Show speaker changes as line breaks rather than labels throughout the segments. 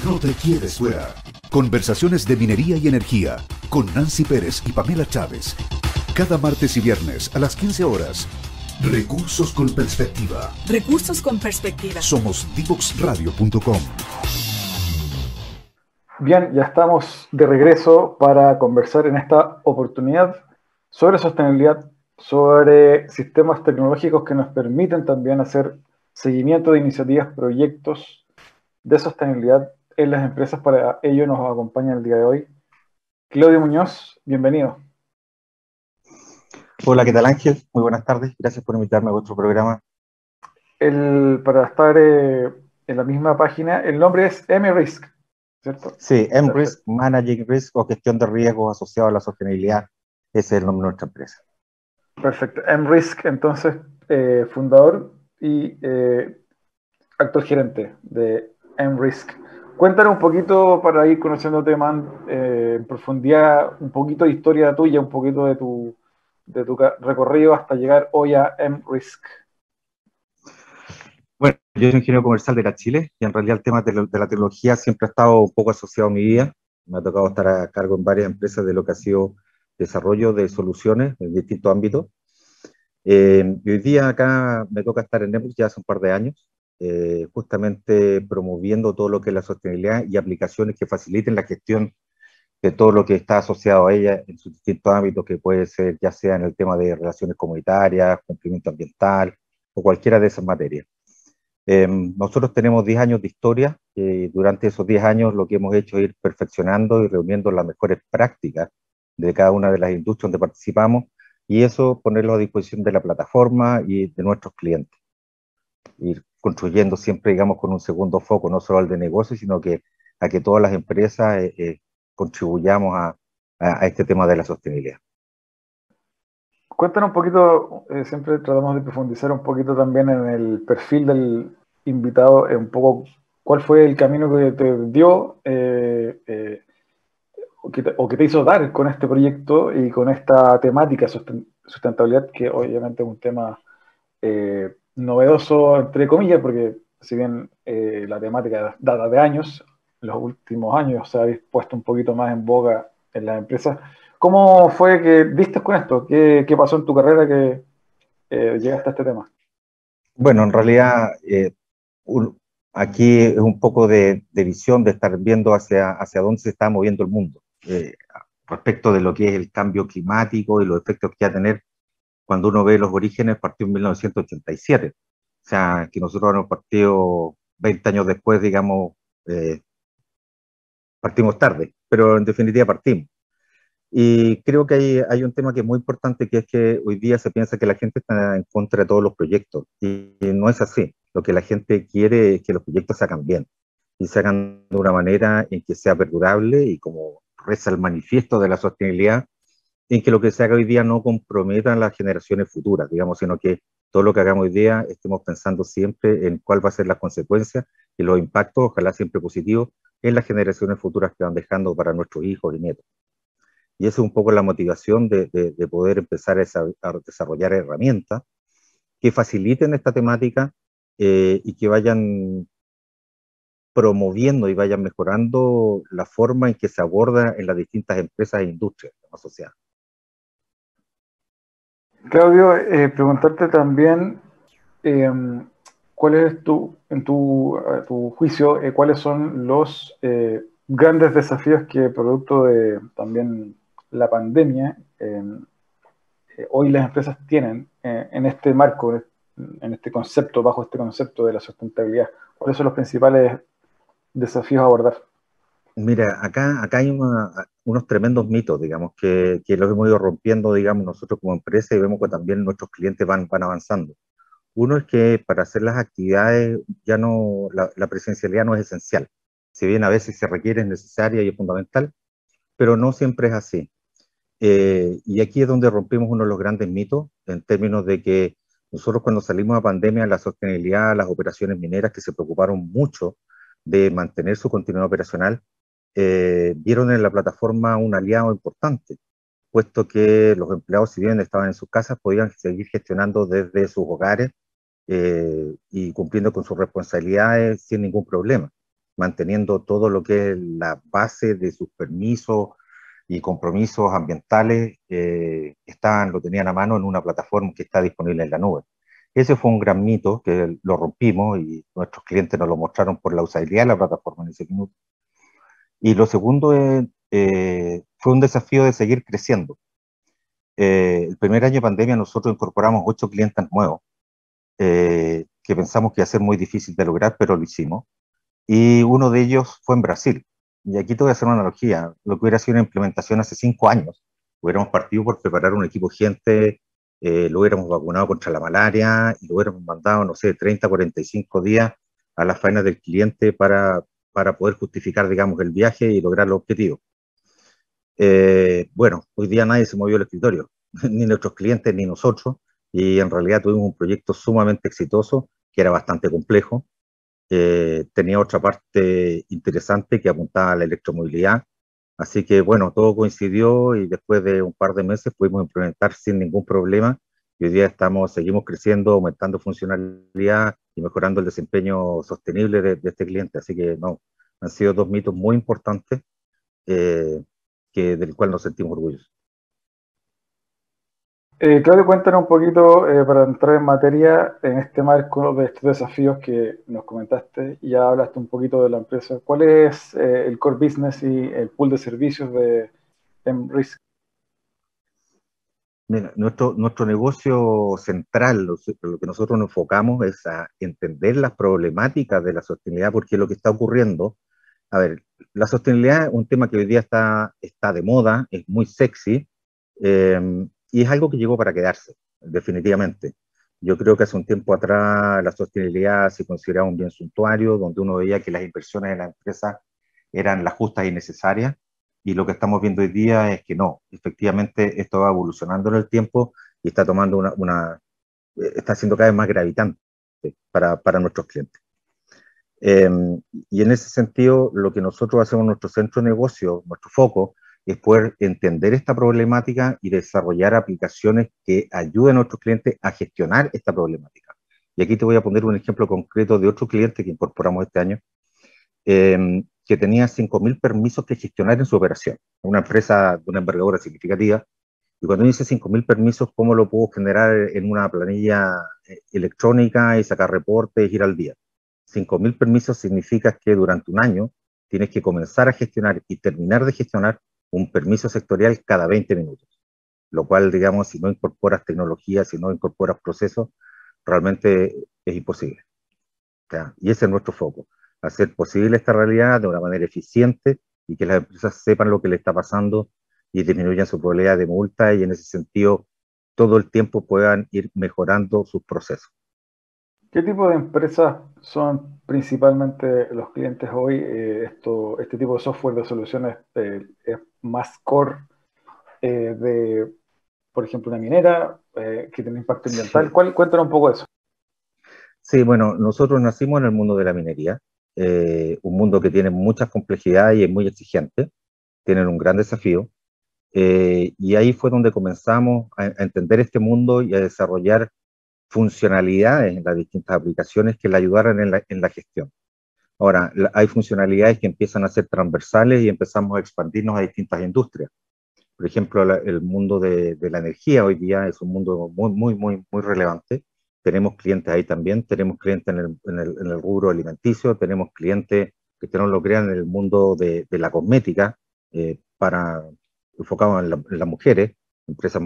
No te quedes fuera. Conversaciones de minería y energía con Nancy Pérez y Pamela Chávez. Cada martes y viernes a las 15 horas. Recursos con perspectiva.
Recursos con perspectiva.
Somos divoxradio.com.
Bien, ya estamos de regreso para conversar en esta oportunidad sobre sostenibilidad, sobre sistemas tecnológicos que nos permiten también hacer seguimiento de iniciativas, proyectos de sostenibilidad en las empresas. Para ello nos acompaña el día de hoy Claudio Muñoz, bienvenido.
Hola, ¿qué tal, Ángel? Muy buenas tardes, gracias por invitarme a vuestro programa.
Para estar en la misma página, el nombre es MRisk, ¿cierto?
Sí, MRisk, Managing Risk o Gestión de Riesgos asociado a la Sostenibilidad, ese es el nombre de nuestra empresa.
Perfecto, MRisk, entonces, fundador y actual gerente de MRisk. Cuéntanos un poquito, para ir conociéndote más en profundidad, un poquito de historia tuya, un poquito de tu recorrido hasta llegar hoy a MRisk.
Bueno, yo soy ingeniero comercial de la Chile y en realidad el tema de la tecnología siempre ha estado un poco asociado a mi vida. Me ha tocado estar a cargo en varias empresas de lo que ha sido desarrollo de soluciones en distintos ámbitos. Y hoy día acá me toca estar en MRisk ya hace un par de años, justamente promoviendo todo lo que es la sostenibilidad y aplicaciones que faciliten la gestión de todo lo que está asociado a ella en sus distintos ámbitos, que puede ser ya sea en el tema de relaciones comunitarias, cumplimiento ambiental o cualquiera de esas materias. Nosotros tenemos 10 años de historia y durante esos 10 años lo que hemos hecho es ir perfeccionando y reuniendo las mejores prácticas de cada una de las industrias donde participamos y eso ponerlo a disposición de la plataforma y de nuestros clientes. Ir construyendo siempre, digamos, con un segundo foco, no solo al de negocio, sino que a que todas las empresas contribuyamos a este tema de la sostenibilidad.
Cuéntanos un poquito, siempre tratamos de profundizar un poquito también en el perfil del invitado, un poco cuál fue el camino que te dio o que te hizo dar con este proyecto y con esta temática sustentabilidad, que obviamente es un tema novedoso, entre comillas, porque si bien la temática data de años, en los últimos años se ha puesto un poquito más en boga en las empresas. ¿Cómo fue que diste con esto? ¿Qué pasó en tu carrera que llegaste a este tema?
Bueno, en realidad aquí es un poco de visión, de estar viendo hacia dónde se está moviendo el mundo, respecto de lo que es el cambio climático y los efectos que va a tener cuando uno ve los orígenes, partió en 1987. O sea, que nosotros hemos partido 20 años después, digamos, partimos tarde, pero en definitiva partimos. Y creo que hay un tema que es muy importante, que es que hoy día se piensa que la gente está en contra de todos los proyectos, y no es así. Lo que la gente quiere es que los proyectos se hagan bien, y se hagan de una manera en que sea perdurable, y como reza el manifiesto de la sostenibilidad, en que lo que se haga hoy día no comprometa a las generaciones futuras, digamos, sino que todo lo que hagamos hoy día estemos pensando siempre en cuál va a ser la consecuencia y los impactos, ojalá siempre positivos, en las generaciones futuras que van dejando para nuestros hijos y nietos. Y esa es un poco la motivación de poder empezar a desarrollar herramientas que faciliten esta temática y que vayan promoviendo y vayan mejorando la forma en que se aborda en las distintas empresas e industrias asociadas.
Claudio, preguntarte también cuál es tu juicio, cuáles son los grandes desafíos que producto de también la pandemia hoy las empresas tienen en este marco, en este concepto, bajo este concepto de la sustentabilidad. ¿Cuáles son los principales desafíos a abordar?
Mira, acá hay unos tremendos mitos, digamos, que los hemos ido rompiendo, digamos, nosotros como empresa y vemos que también nuestros clientes van avanzando. Uno es que para hacer las actividades ya no, la presencialidad no es esencial. Si bien a veces se requiere, es necesaria y es fundamental, pero no siempre es así. Y aquí es donde rompimos uno de los grandes mitos en términos de que nosotros cuando salimos a pandemia, la sostenibilidad, las operaciones mineras que se preocuparon mucho de mantener su continuidad operacional, vieron en la plataforma un aliado importante, puesto que los empleados, si bien estaban en sus casas, podían seguir gestionando desde sus hogares y cumpliendo con sus responsabilidades sin ningún problema. manteniendo todo lo que es la base de sus permisos y compromisos ambientales, lo tenían a mano en una plataforma que está disponible en la nube. Ese fue un gran mito que lo rompimos y nuestros clientes nos lo mostraron por la usabilidad de la plataforma en ese minuto. Y lo segundo fue un desafío de seguir creciendo. El primer año de pandemia nosotros incorporamos 8 clientes nuevos, que pensamos que iba a ser muy difícil de lograr, pero lo hicimos. Y uno de ellos fue en Brasil. Y aquí te voy a hacer una analogía. Lo que hubiera sido una implementación hace 5 años, hubiéramos partido por preparar un equipo de gente, lo hubiéramos vacunado contra la malaria y lo hubiéramos mandado, no sé, 30, 45 días a las faenas del cliente para poder justificar, digamos, el viaje y lograr los objetivos. Bueno, hoy día nadie se movió del escritorio, ni nuestros clientes ni nosotros, y en realidad tuvimos un proyecto sumamente exitoso, que era bastante complejo. Tenía otra parte interesante que apuntaba a la electromovilidad, así que bueno, todo coincidió y después de un par de meses pudimos implementar sin ningún problema, y hoy día seguimos creciendo, aumentando funcionalidad y mejorando el desempeño sostenible de este cliente, así que no, han sido 2 mitos muy importantes, eh, del cual nos sentimos orgullosos.
Claudio, cuéntanos un poquito, para entrar en materia, en este marco de estos desafíos que nos comentaste, y ya hablaste un poquito de la empresa. ¿Cuál es el core business y el pool de servicios de MRisk?
Mira, nuestro negocio central, lo que nosotros nos enfocamos es a entender las problemáticas de la sostenibilidad, porque lo que está ocurriendo, a ver, la sostenibilidad es un tema que hoy día está de moda, es muy sexy, y es algo que llegó para quedarse, definitivamente. Yo creo que hace un tiempo atrás la sostenibilidad se consideraba un bien suntuario, donde uno veía que las inversiones en la empresa eran las justas y necesarias, y lo que estamos viendo hoy día es que no, efectivamente esto va evolucionando en el tiempo y está tomando está siendo cada vez más gravitante para nuestros clientes. Eh, y en ese sentido, lo que nosotros hacemos en nuestro centro de negocio, nuestro foco, es poder entender esta problemática y desarrollar aplicaciones que ayuden a nuestros clientes a gestionar esta problemática. Y aquí te voy a poner un ejemplo concreto de otro cliente que incorporamos este año, que tenía 5.000 permisos que gestionar en su operación, una empresa de una envergadura significativa. Y cuando dice 5.000 permisos, ¿cómo lo puedo generar en una planilla electrónica y sacar reportes, ir al día? 5.000 permisos significa que durante un año tienes que comenzar a gestionar y terminar de gestionar un permiso sectorial cada 20 minutos, lo cual, digamos, si no incorporas tecnología, si no incorporas procesos, realmente es imposible. ¿Ya? Y ese es nuestro foco, hacer posible esta realidad de una manera eficiente y que las empresas sepan lo que le está pasando y disminuyan su probabilidad de multa, y en ese sentido todo el tiempo puedan ir mejorando sus procesos.
¿Qué tipo de empresas son principalmente los clientes hoy? Este tipo de software de soluciones es más core por ejemplo, una minera que tiene impacto ambiental.
Sí.
Cuéntanos un poco de eso.
Sí, bueno, nosotros nacimos en el mundo de la minería, un mundo que tiene muchas complejidades y es muy exigente, tienen un gran desafío, y ahí fue donde comenzamos a entender este mundo y a desarrollar funcionalidades en las distintas aplicaciones que le ayudaran en la gestión. Ahora, hay funcionalidades que empiezan a ser transversales y empezamos a expandirnos a distintas industrias. Por ejemplo, el mundo de la energía hoy día es un mundo muy relevante. Tenemos clientes ahí también, tenemos clientes en el rubro alimenticio, tenemos clientes que no lo crean en el mundo de la cosmética, enfocados en las mujeres, empresas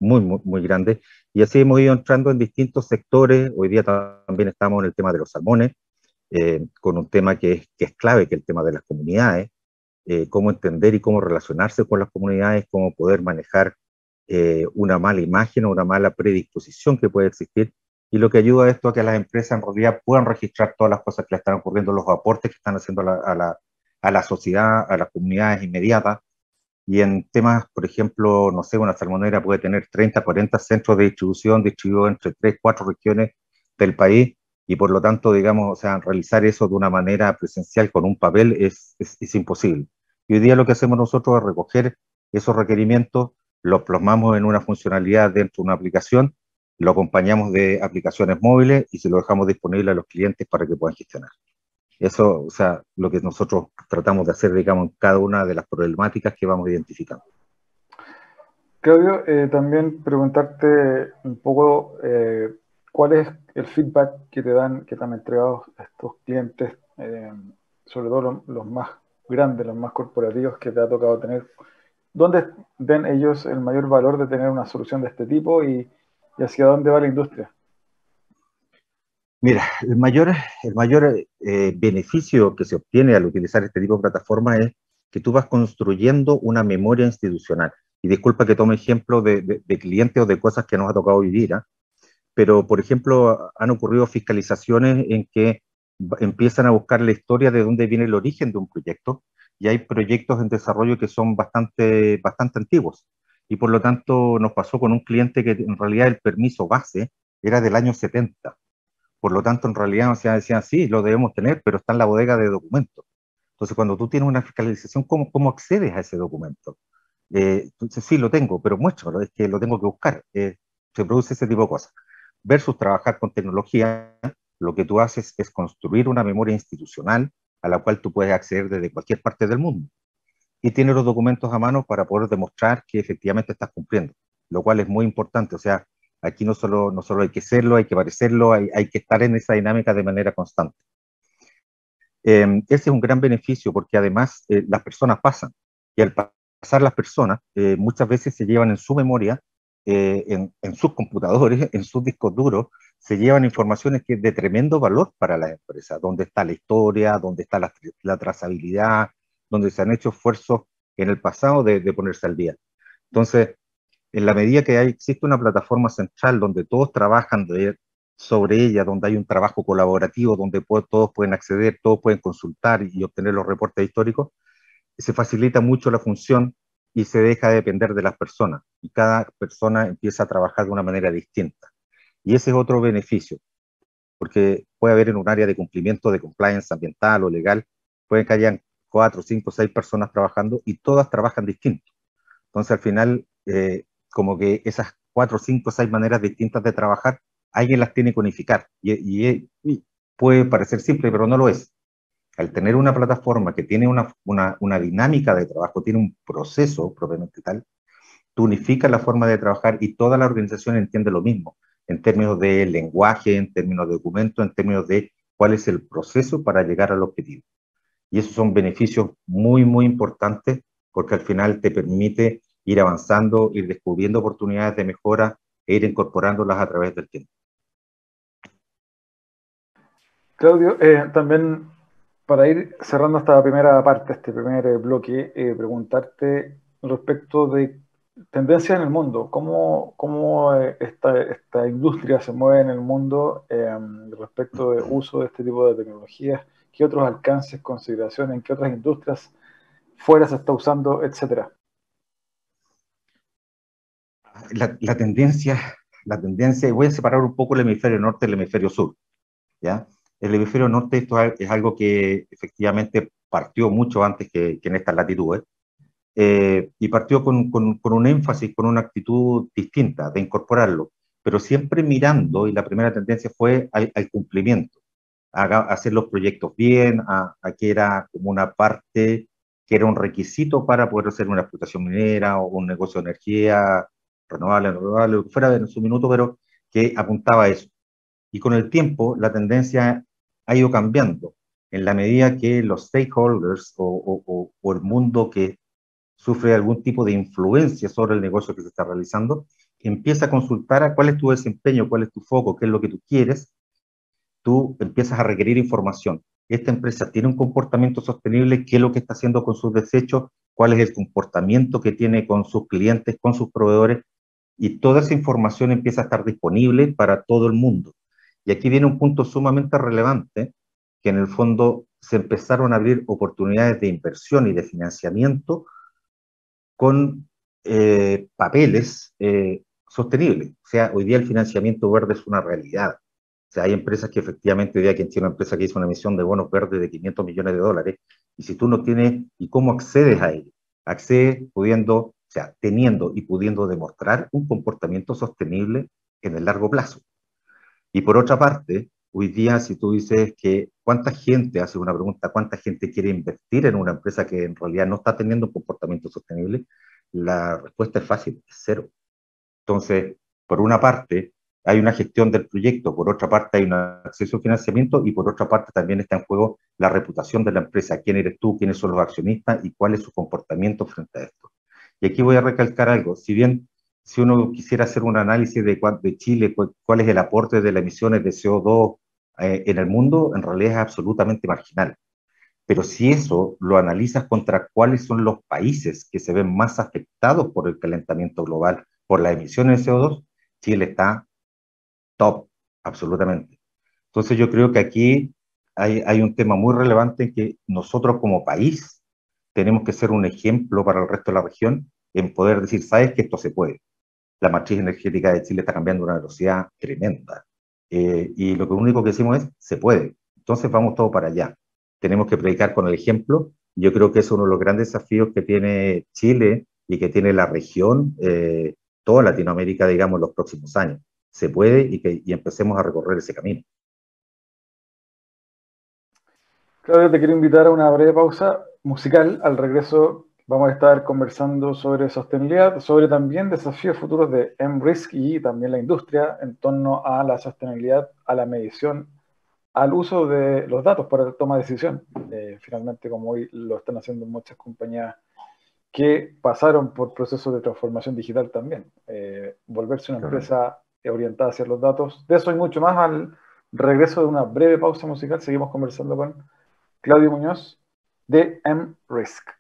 muy grandes, y así hemos ido entrando en distintos sectores. Hoy día también estamos en el tema de los salmones, con un tema que es clave, que es el tema de las comunidades, cómo entender y cómo relacionarse con las comunidades, cómo poder manejar una mala imagen o una mala predisposición que puede existir, y lo que ayuda a esto a que las empresas en realidad puedan registrar todas las cosas que le están ocurriendo, los aportes que están haciendo a la sociedad, a las comunidades inmediatas. Y en temas, por ejemplo, no sé, una salmonera puede tener 30, 40 centros de distribución distribuidos entre 3, 4 regiones del país, y por lo tanto, digamos, o sea, realizar eso de una manera presencial con un papel es imposible. Y hoy día lo que hacemos nosotros es recoger esos requerimientos, los plasmamos en una funcionalidad dentro de una aplicación, lo acompañamos de aplicaciones móviles y se lo dejamos disponible a los clientes para que puedan gestionar. Eso, o sea, lo que nosotros tratamos de hacer, digamos, en cada una de las problemáticas que vamos identificando.
Claudio, también preguntarte un poco cuál es el feedback que que te han entregado estos clientes, sobre todo los más grandes, los más corporativos que te ha tocado tener. ¿Dónde ven ellos el mayor valor de tener una solución de este tipo y hacia dónde va la industria?
Mira, el mayor beneficio que se obtiene al utilizar este tipo de plataforma es que tú vas construyendo una memoria institucional. Y disculpa que tome ejemplo de clientes o de cosas que nos ha tocado vivir, ¿ah? Pero, por ejemplo, han ocurrido fiscalizaciones en que empiezan a buscar la historia de dónde viene el origen de un proyecto, y hay proyectos en desarrollo que son bastante antiguos. Y por lo tanto nos pasó con un cliente que en realidad el permiso base era del año 70. Por lo tanto, en realidad, o sea, decían, sí, lo debemos tener, pero está en la bodega de documentos. Entonces, cuando tú tienes una fiscalización, ¿cómo accedes a ese documento? Entonces, sí, lo tengo, pero muéstramelo, es que lo tengo que buscar. Se produce ese tipo de cosas. Versus trabajar con tecnología, lo que tú haces es construir una memoria institucional a la cual tú puedes acceder desde cualquier parte del mundo. Y tienes los documentos a mano para poder demostrar que efectivamente estás cumpliendo, lo cual es muy importante. O sea, aquí no solo hay que serlo, hay que parecerlo, hay que estar en esa dinámica de manera constante. Ese es un gran beneficio porque además las personas pasan, y al pasar las personas muchas veces se llevan en su memoria, en sus computadores, en sus discos duros, se llevan informaciones que es de tremendo valor para la empresa, donde está la historia, donde está la trazabilidad, donde se han hecho esfuerzos en el pasado de ponerse al día. Entonces, en la medida que existe una plataforma central donde todos trabajan sobre ella, donde hay un trabajo colaborativo, donde todos pueden acceder, todos pueden consultar y obtener los reportes históricos, se facilita mucho la función y se deja de depender de las personas. Y cada persona empieza a trabajar de una manera distinta. Y ese es otro beneficio, porque puede haber en un área de cumplimiento de compliance ambiental o legal, puede que hayan 4, 5, 6 personas trabajando y todas trabajan distinto. Entonces, al final, como que esas 4, 5, 6 maneras distintas de trabajar, alguien las tiene que unificar. Y puede parecer simple, pero no lo es. Al tener una plataforma que tiene una dinámica de trabajo, tiene un proceso propiamente tal, tú unificas la forma de trabajar y toda la organización entiende lo mismo, en términos de lenguaje, en términos de documento, en términos de cuál es el proceso para llegar al objetivo. Y esos son beneficios muy, muy importantes porque al final te permite ir avanzando, ir descubriendo oportunidades de mejora e ir incorporándolas a través del tiempo.
Claudio, también para ir cerrando esta primera parte, este primer bloque, preguntarte respecto de tendencias en el mundo, cómo esta industria se mueve en el mundo respecto de uso de este tipo de tecnologías, qué otros alcances, consideraciones, en qué otras industrias fuera se está usando, etcétera.
La tendencia, voy a separar un poco el hemisferio norte del hemisferio sur, ¿ya? El hemisferio norte esto es algo que efectivamente partió mucho antes que en estas latitudes, y partió con un énfasis, con una actitud distinta de incorporarlo, pero siempre mirando, y la primera tendencia fue al cumplimiento, a hacer los proyectos bien, a que era como una parte, que era un requisito para poder hacer una explotación minera o un negocio de energía renovable, lo que fuera en su minuto, pero que apuntaba a eso. Y con el tiempo, la tendencia ha ido cambiando en la medida que los stakeholders o el mundo que sufre algún tipo de influencia sobre el negocio que se está realizando, empieza a consultar a cuál es tu desempeño, cuál es tu foco, qué es lo que tú quieres, tú empiezas a requerir información. Esta empresa tiene un comportamiento sostenible, qué es lo que está haciendo con sus desechos, cuál es el comportamiento que tiene con sus clientes, con sus proveedores, y toda esa información empieza a estar disponible para todo el mundo. Y aquí viene un punto sumamente relevante, que en el fondo se empezaron a abrir oportunidades de inversión y de financiamiento con papeles sostenibles. O sea, hoy día el financiamiento verde es una realidad. O sea, hay empresas que efectivamente, hoy día quien tiene una empresa que hizo una emisión de bonos verdes de 500 millones de dólares, y si tú no tienes, ¿y cómo accedes a ello? Accedes pudiendo, o sea, teniendo y pudiendo demostrar un comportamiento sostenible en el largo plazo. Y por otra parte, hoy día, si tú dices que cuánta gente, hace una pregunta, cuánta gente quiere invertir en una empresa que en realidad no está teniendo un comportamiento sostenible, la respuesta es fácil, es cero. Entonces, por una parte, hay una gestión del proyecto, por otra parte hay un acceso a financiamiento y por otra parte también está en juego la reputación de la empresa, quién eres tú, quiénes son los accionistas y cuál es su comportamiento frente a esto. Y aquí voy a recalcar algo, si bien si uno quisiera hacer un análisis de Chile, cuál es el aporte de las emisiones de CO2 en el mundo, en realidad es absolutamente marginal. Pero si eso lo analizas contra cuáles son los países que se ven más afectados por el calentamiento global, por las emisiones de CO2, Chile está top, absolutamente. Entonces yo creo que aquí hay un tema muy relevante en que nosotros como país tenemos que ser un ejemplo para el resto de la región en poder decir, sabes que esto se puede. La matriz energética de Chile está cambiando a una velocidad tremenda. Y lo único que decimos es, se puede. Entonces vamos todos para allá. Tenemos que predicar con el ejemplo. Yo creo que es uno de los grandes desafíos que tiene Chile y que tiene la región, toda Latinoamérica, digamos, en los próximos años. Se puede y empecemos a recorrer ese camino.
Claudio, te quiero invitar a una breve pausa musical. Al regreso vamos a estar conversando sobre sostenibilidad, sobre también desafíos futuros de MRISC y también la industria en torno a la sostenibilidad, a la medición, al uso de los datos para la toma de decisión. Finalmente, como hoy lo están haciendo muchas compañías que pasaron por procesos de transformación digital también. Volverse una empresa orientada hacia los datos. De eso y mucho más al regreso de una breve pausa musical. Seguimos conversando con Claudio Muñoz de MRISC.